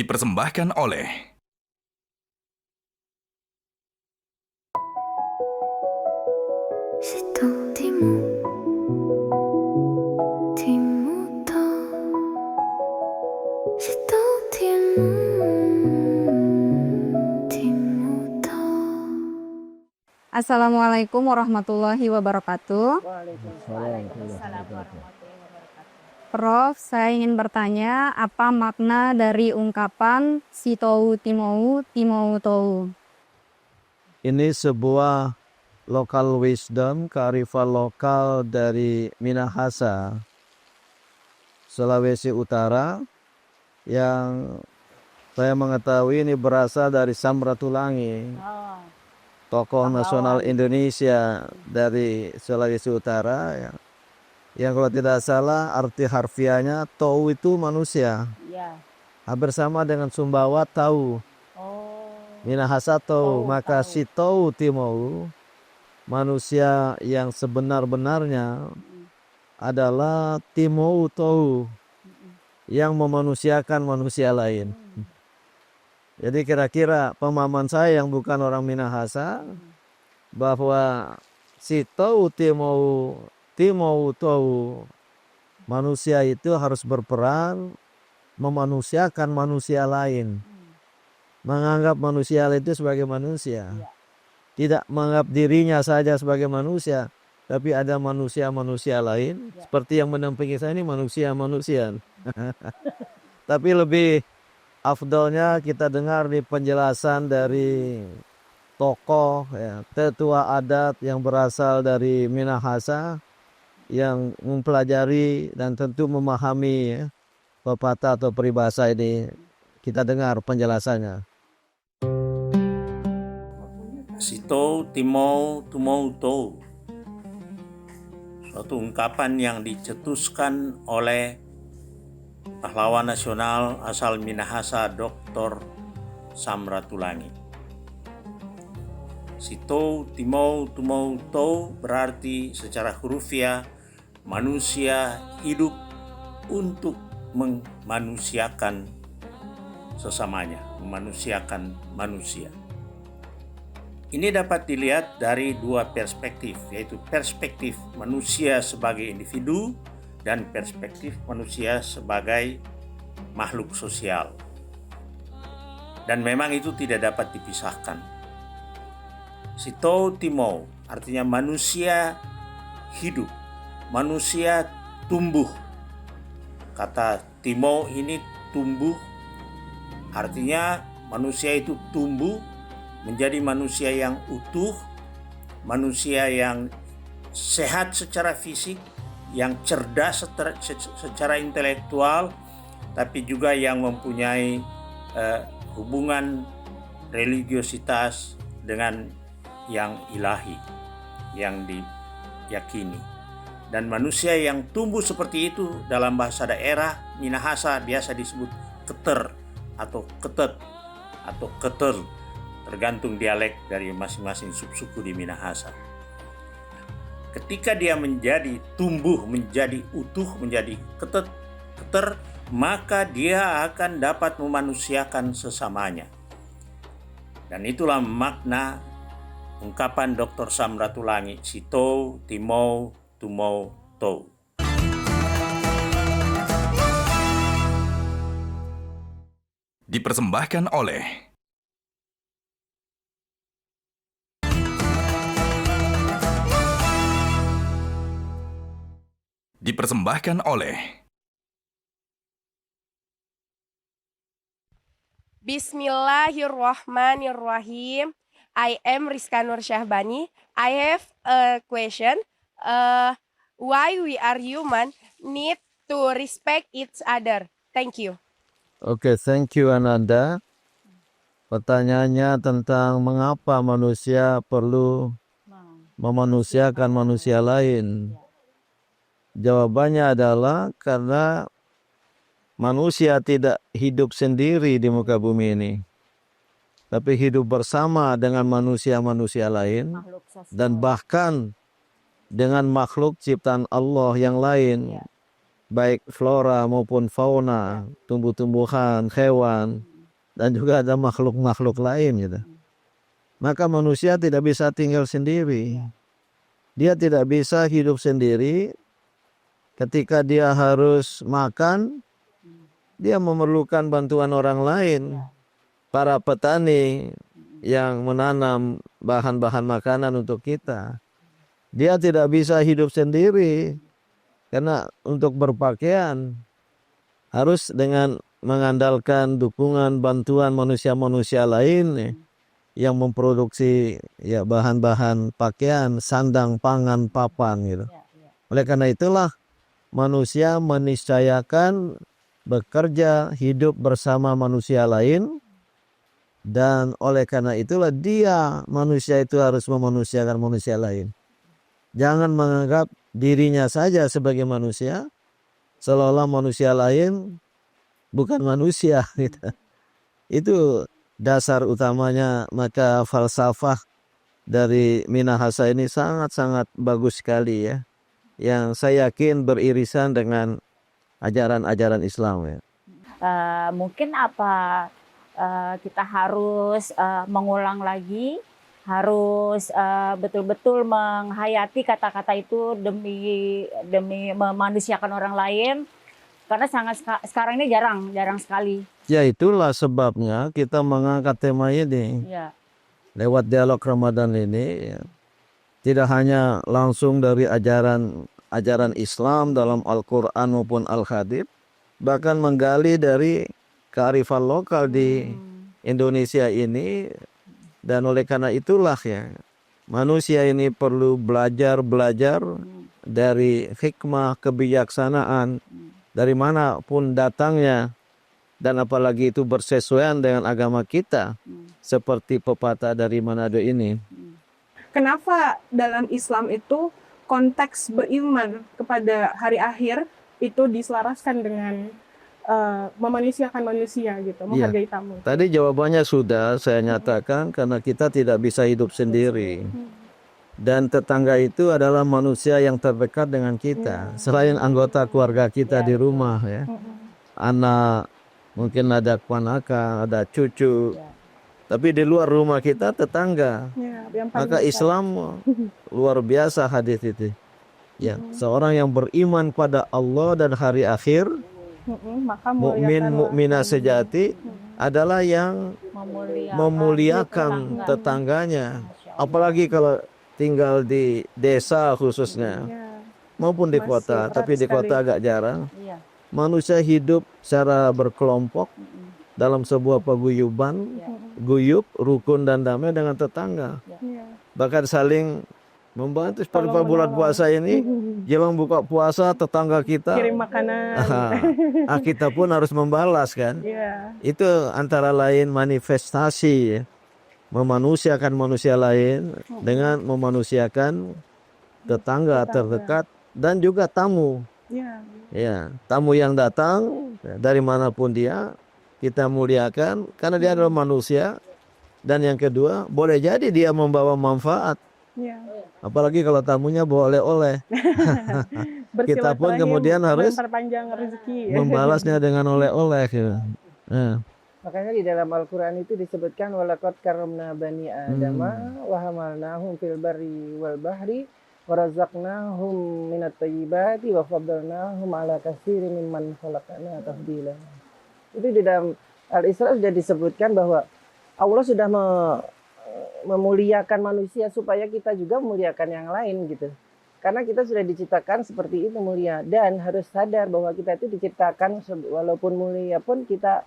Dipersembahkan oleh Assalamualaikum warahmatullahi wabarakatuh. Waalaikumsalam warahmatullahi wabarakatuh. Prof, saya ingin bertanya apa makna dari ungkapan si tou timou timou tou? Ini sebuah local wisdom, kearifan lokal dari Minahasa, Sulawesi Utara, yang saya mengetahui ini berasal dari Samratulangi, tokoh nasional Indonesia dari Sulawesi Utara, yang kalau tidak salah arti harfiahnya tou itu manusia. Ya. Hampir sama dengan Sumbawa tahu. Minahasa tahu, maka si tou timou, manusia yang sebenar-benarnya adalah timou tou, yang memanusiakan manusia lain. Jadi kira-kira pemahaman saya yang bukan orang Minahasa, bahwa si tou timou tou, manusia itu harus berperan memanusiakan manusia lain. Menganggap manusia lain itu sebagai manusia. Tidak menganggap dirinya saja sebagai manusia, tapi ada manusia-manusia lain. Seperti yang mendampingi saya ini manusia-manusia. Tapi lebih afdolnya kita dengar di penjelasan dari tokoh, tetua adat yang berasal dari Minahasa, yang mempelajari dan tentu memahami pepatah atau peribahasa ini. Kita dengar penjelasannya. Si tou timou tumou tou, suatu ungkapan yang dicetuskan oleh pahlawan nasional asal Minahasa Dr. Samratulangi. Si tou timou tumou tou berarti secara hurufiah manusia hidup untuk memanusiakan sesamanya, memanusiakan manusia. Ini dapat dilihat dari dua perspektif, yaitu perspektif manusia sebagai individu dan perspektif manusia sebagai makhluk sosial. Dan memang itu tidak dapat dipisahkan. Si tou timou artinya manusia hidup, manusia tumbuh. Kata timou ini tumbuh, artinya manusia itu tumbuh menjadi manusia yang utuh, manusia yang sehat secara fisik, yang cerdas secara intelektual, tapi juga yang mempunyai hubungan religiositas dengan yang ilahi, yang diyakini. Dan manusia yang tumbuh seperti itu dalam bahasa daerah Minahasa biasa disebut keter atau ketet atau keter, tergantung dialek dari masing-masing subsuku di Minahasa. Ketika dia menjadi tumbuh, menjadi utuh, menjadi keter, maka dia akan dapat memanusiakan sesamanya. Dan itulah makna ungkapan Dr. Samratulangi, si tou timou tumou tou. dipersembahkan oleh Bismillahirrahmanirrahim. I am Rizka Nur Syahbani. I have a question. Why we are human need to respect each other? Thank you. Oke, thank you Ananda. Pertanyaannya tentang mengapa manusia perlu memanusiakan manusia lain. Jawabannya adalah karena manusia tidak hidup sendiri di muka bumi ini, tapi hidup bersama dengan manusia-manusia lain dan bahkan dengan makhluk ciptaan Allah yang lain, baik flora maupun fauna, tumbuh-tumbuhan, hewan, dan juga ada makhluk-makhluk lain gitu. Maka manusia tidak bisa tinggal sendiri. Dia tidak bisa hidup sendiri. Ketika dia harus makan, dia memerlukan bantuan orang lain. Para petani yang menanam bahan-bahan makanan untuk kita. Dia tidak bisa hidup sendiri. Karena untuk berpakaian harus dengan mengandalkan dukungan bantuan manusia-manusia lain yang memproduksi ya bahan-bahan pakaian, sandang, pangan, papan gitu. Oleh karena itulah manusia meniscayakan bekerja hidup bersama manusia lain, dan oleh karena itulah dia manusia itu harus memanusiakan manusia lain. Jangan menganggap dirinya saja sebagai manusia, seolah-olah manusia lain bukan manusia gitu. Itu dasar utamanya. Maka falsafah dari Minahasa ini sangat-sangat bagus sekali ya, yang saya yakin beririsan dengan ajaran-ajaran Islam ya. Mungkin apa kita harus mengulang lagi, harus betul-betul menghayati kata-kata itu demi memanusiakan orang lain, karena sekarang ini jarang sekali. Ya itulah sebabnya kita mengangkat tema ini Ya. lewat dialog Ramadan ini ya. Tidak hanya langsung dari ajaran Islam dalam Al-Quran maupun Al-Hadith, bahkan menggali dari kearifan lokal di Indonesia ini. Dan oleh karena itulah ya, manusia ini perlu belajar dari hikmah kebijaksanaan dari manapun datangnya, dan apalagi itu bersesuaian dengan agama kita, seperti pepatah dari Manado ini. Kenapa dalam Islam itu konteks beriman kepada hari akhir itu diselaraskan dengan memanusiakan manusia gitu, menghargai tamu? Tadi jawabannya sudah saya nyatakan, karena kita tidak bisa hidup sendiri. Dan tetangga itu adalah manusia yang terdekat dengan kita, selain anggota keluarga kita di rumah ya. Anak, mungkin ada keponakan, ada cucu. Tapi di luar rumah kita tetangga. Maka Islam luar biasa hadis itu. Ya, seorang yang beriman pada Allah dan hari akhir, mukminah sejati adalah yang memuliakan tetangganya. Apalagi kalau tinggal di desa khususnya, maupun di kota. Tapi di kota agak jarang. Manusia hidup secara berkelompok dalam sebuah paguyuban, guyup, rukun dan damai dengan tetangga. Bahkan saling membantu. Seperti bulan puasa ini, jelang buka puasa tetangga kita kirim makanan. Kita pun harus membalas kan. Itu antara lain manifestasi memanusiakan manusia lain dengan memanusiakan tetangga terdekat dan juga tamu. Ya, tamu yang datang dari manapun dia, kita muliakan karena dia adalah manusia. Dan yang kedua, boleh jadi dia membawa manfaat. Apalagi kalau tamunya bawa oleh-oleh. Kita pun kemudian harus membalasnya dengan oleh-oleh gitu. Makanya di dalam Al-Quran itu disebutkan walaqad karramna bani adama wa hamalnahum fil barri wal bahri wa razaqnahum minat thayyibati wa faddalnahum ala katsirin mimman khalaqna tafdila. Itu di dalam Al-Isra sudah disebutkan bahwa Allah sudah memuliakan manusia supaya kita juga memuliakan yang lain gitu. Karena kita sudah diciptakan seperti itu mulia, dan harus sadar bahwa kita itu diciptakan walaupun mulia pun kita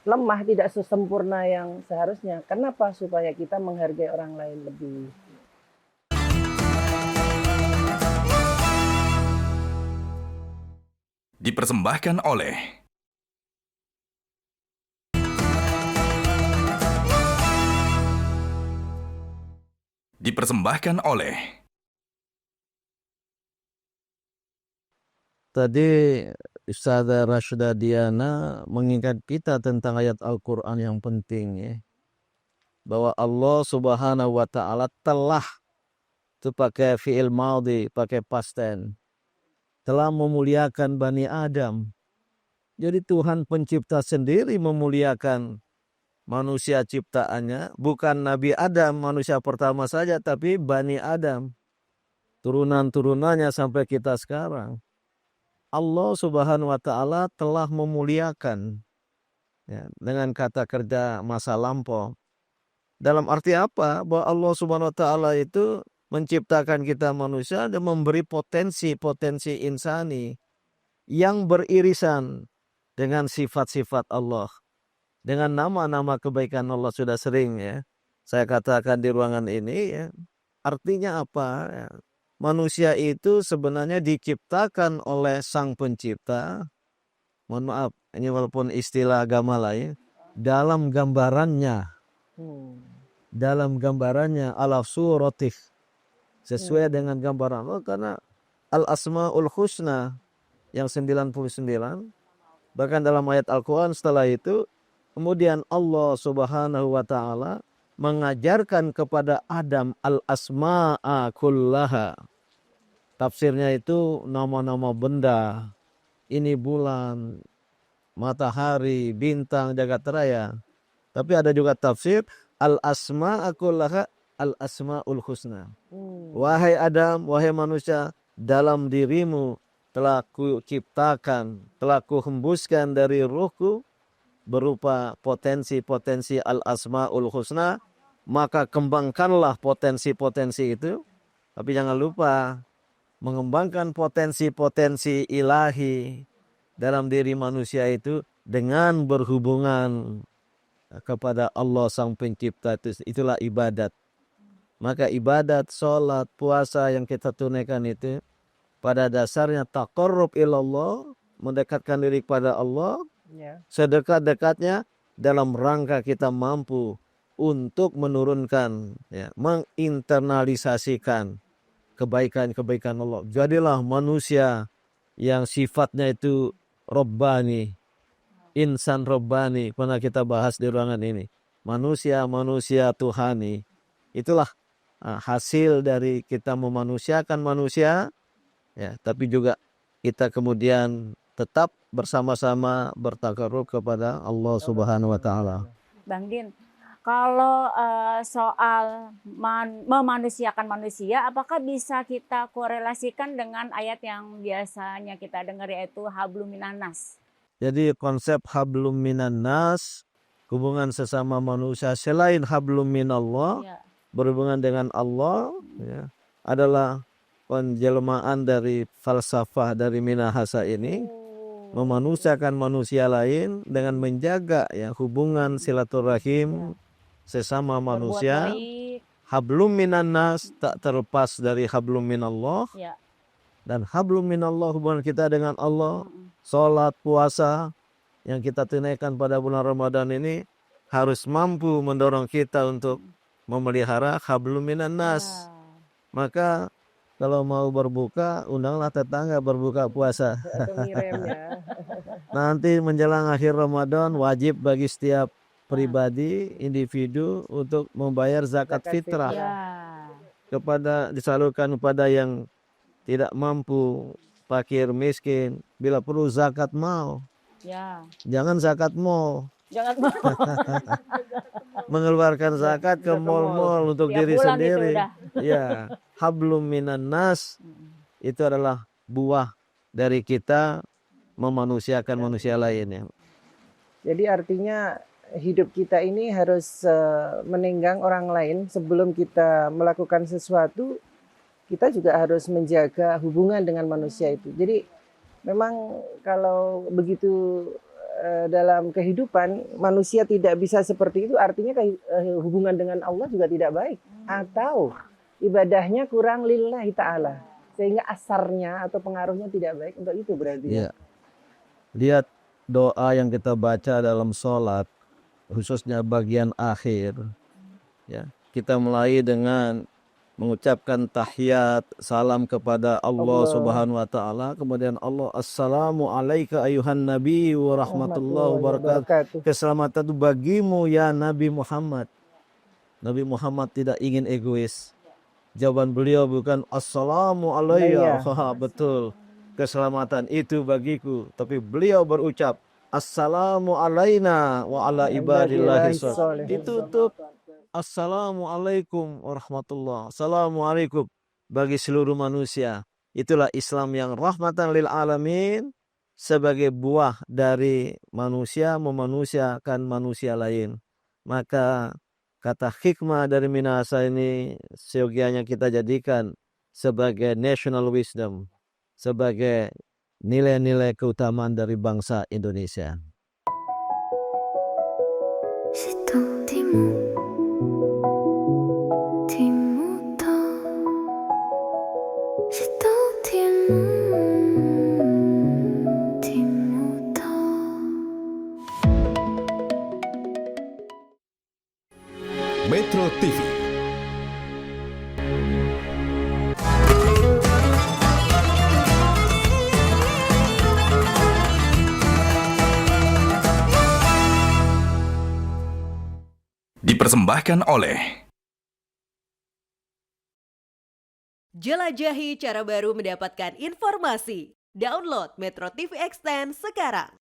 lemah, tidak sesempurna yang seharusnya. Kenapa? Supaya kita menghargai orang lain lebih. Dipersembahkan oleh Tadi Ustazah Rasyida Diana mengingat kita tentang ayat Al-Quran yang penting ya. Bahwa Allah Subhanahu wa Ta'ala telah, itu pakai fi'il madhi, pakai past tense, telah memuliakan Bani Adam. Jadi Tuhan pencipta sendiri memuliakan manusia ciptaannya bukan Nabi Adam manusia pertama saja, tapi Bani Adam, turunan-turunannya sampai kita sekarang. Allah Subhanahu wa Ta'ala telah memuliakan, ya, dengan kata kerja masa lampau. Dalam arti apa? Bahwa Allah Subhanahu wa Ta'ala itu menciptakan kita manusia dan memberi potensi-potensi insani yang beririsan dengan sifat-sifat Allah, dengan nama-nama kebaikan Allah. Sudah sering ya saya katakan di ruangan ini, ya. Artinya apa? Ya. Manusia itu sebenarnya diciptakan oleh Sang Pencipta. Mohon maaf, ini walaupun istilah agama lain, dalam gambarannya. Dalam gambarannya ala suratif, sesuai dengan gambaran Allah, karena al-asmaul husna yang 99, bahkan dalam ayat Al-Quran setelah itu kemudian Allah Subhanahu wa Ta'ala mengajarkan kepada Adam al-asma'a kullaha. Tafsirnya itu nama-nama benda, ini bulan, matahari, bintang, jagat raya. Tapi ada juga tafsir al-asma'a kullaha al-asma'ul husna. Wahai Adam, wahai manusia, dalam dirimu telah kuciptakan, telah kuhembuskan dari ruhku berupa potensi-potensi al-asma'ul husna, maka kembangkanlah potensi-potensi itu. Tapi jangan lupa mengembangkan potensi-potensi ilahi dalam diri manusia itu dengan berhubungan kepada Allah Sang Pencipta. Itulah ibadat. Maka ibadat, sholat, puasa yang kita tunaikan itu pada dasarnya taqarrub ilallah, mendekatkan diri kepada Allah, sedekat-dekatnya dalam rangka kita mampu untuk menurunkan, ya, menginternalisasikan kebaikan-kebaikan Allah. Jadilah manusia yang sifatnya itu Rabbani, insan Rabbani, pernah kita bahas di ruangan ini. Manusia Tuhani. Itulah hasil dari kita memanusiakan manusia, ya, tapi juga kita kemudian tetap bersama-sama bertakarrub kepada Allah Subhanahu wa Ta'ala. Bang Din, kalau soal memanusiakan manusia, apakah bisa kita korelasikan dengan ayat yang biasanya kita dengar, yaitu hablum minan nas? Jadi konsep hablum minan nas, hubungan sesama manusia selain hablum minallah, ya, berhubungan dengan Allah, ya, adalah penjelmaan dari falsafah dari minahasa ini, memanusiakan manusia lain dengan menjaga, ya, hubungan silaturahim sesama manusia. Hablum minan nas tak terlepas dari hablum minallah, ya. Dan hablum minallah hubungan kita dengan Allah. Salat, puasa yang kita tunaikan pada bulan Ramadan ini harus mampu mendorong kita untuk memelihara hablum minan nas. Ya. Maka kalau mau berbuka, undanglah tetangga berbuka puasa. Nanti menjelang akhir Ramadan wajib bagi setiap pribadi, individu untuk membayar zakat fitrah. Ya. Disalurkan kepada yang tidak mampu, fakir, miskin. Bila perlu zakat mal. Ya. Jangan zakat mal. Jangan mal. Mengeluarkan zakat ke mal-mal untuk diri sendiri. Ya, hablum minan nas itu adalah buah dari kita memanusiakan manusia lainnya. Jadi artinya hidup kita ini harus menenggang orang lain sebelum kita melakukan sesuatu. Kita juga harus menjaga hubungan dengan manusia itu. Jadi memang kalau begitu dalam kehidupan manusia tidak bisa seperti itu, artinya hubungan dengan Allah juga tidak baik, atau ibadahnya kurang lillahi ta'ala, sehingga asarnya atau pengaruhnya tidak baik untuk itu berarti. Ya. Lihat doa yang kita baca dalam sholat, khususnya bagian akhir, ya, kita mulai dengan mengucapkan tahiyat, salam kepada Allah Subhanahu wa Ta'ala. Kemudian Allah, assalamu alaika ayuhan nabi wa rahmatullahi wa barakatuh. Keselamatan itu bagimu ya Nabi Muhammad. Nabi Muhammad tidak ingin egois. Jawaban beliau bukan assalamu alayya. Betul, keselamatan itu bagiku. Tapi beliau berucap assalamu alaina wa ala ibadillahi sholihin. Ditutup assalamualaikum warahmatullah. Assalamualaikum bagi seluruh manusia. Itulah Islam yang rahmatan lil alamin, sebagai buah dari manusia memanusiakan manusia lain. Maka kata hikmah dari Minahasa ini seyogianya kita jadikan sebagai national wisdom, sebagai nilai-nilai keutamaan dari bangsa Indonesia. Metro TV. Dipersembahkan oleh Jelajahi cara baru mendapatkan informasi. Download Metro TV Extend sekarang.